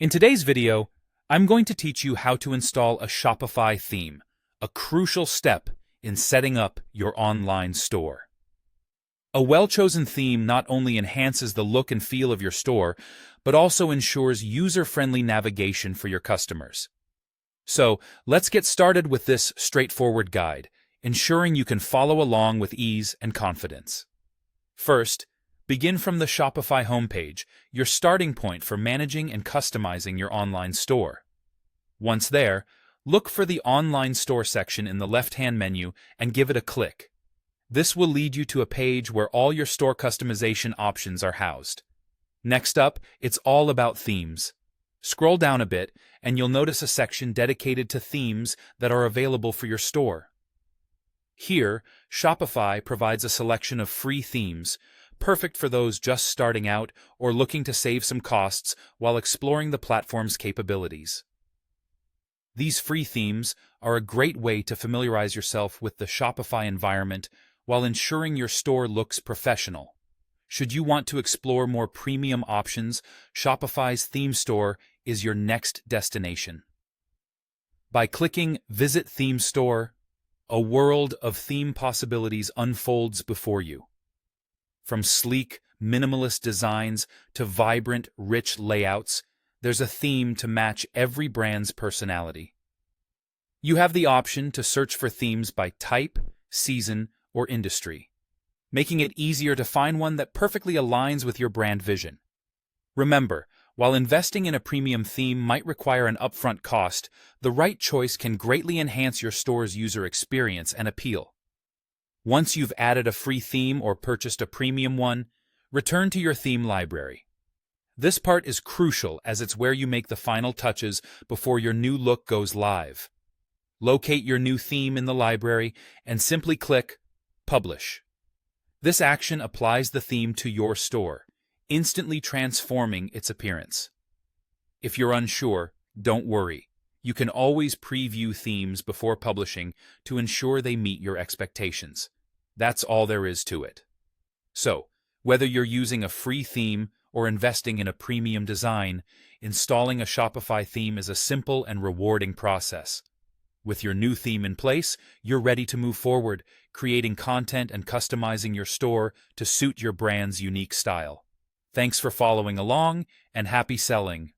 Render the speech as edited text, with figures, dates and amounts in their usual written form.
In today's video, I'm going to teach you how to install a Shopify theme, a crucial step in setting up your online store. A well-chosen theme not only enhances the look and feel of your store, but also ensures user-friendly navigation for your customers. So, let's get started with this straightforward guide, ensuring you can follow along with ease and confidence. First, begin from the Shopify homepage, your starting point for managing and customizing your online store. Once there, look for the Online Store section in the left-hand menu and give it a click. This will lead you to a page where all your store customization options are housed. Next up, it's all about themes. Scroll down a bit, and you'll notice a section dedicated to themes that are available for your store. Here, Shopify provides a selection of free themes, perfect for those just starting out or looking to save some costs while exploring the platform's capabilities. These free themes are a great way to familiarize yourself with the Shopify environment while ensuring your store looks professional. Should you want to explore more premium options, Shopify's theme store is your next destination. By clicking Visit Theme Store, a world of theme possibilities unfolds before you. From sleek, minimalist designs to vibrant, rich layouts, there's a theme to match every brand's personality. You have the option to search for themes by type, season, or industry, making it easier to find one that perfectly aligns with your brand vision. Remember, while investing in a premium theme might require an upfront cost, the right choice can greatly enhance your store's user experience and appeal. Once you've added a free theme or purchased a premium one, return to your theme library. This part is crucial as it's where you make the final touches before your new look goes live. Locate your new theme in the library and simply click Publish. This action applies the theme to your store, instantly transforming its appearance. If you're unsure, don't worry. You can always preview themes before publishing to ensure they meet your expectations. That's all there is to it. So, whether you're using a free theme or investing in a premium design, installing a Shopify theme is a simple and rewarding process. With your new theme in place, you're ready to move forward, creating content and customizing your store to suit your brand's unique style. Thanks for following along, and happy selling!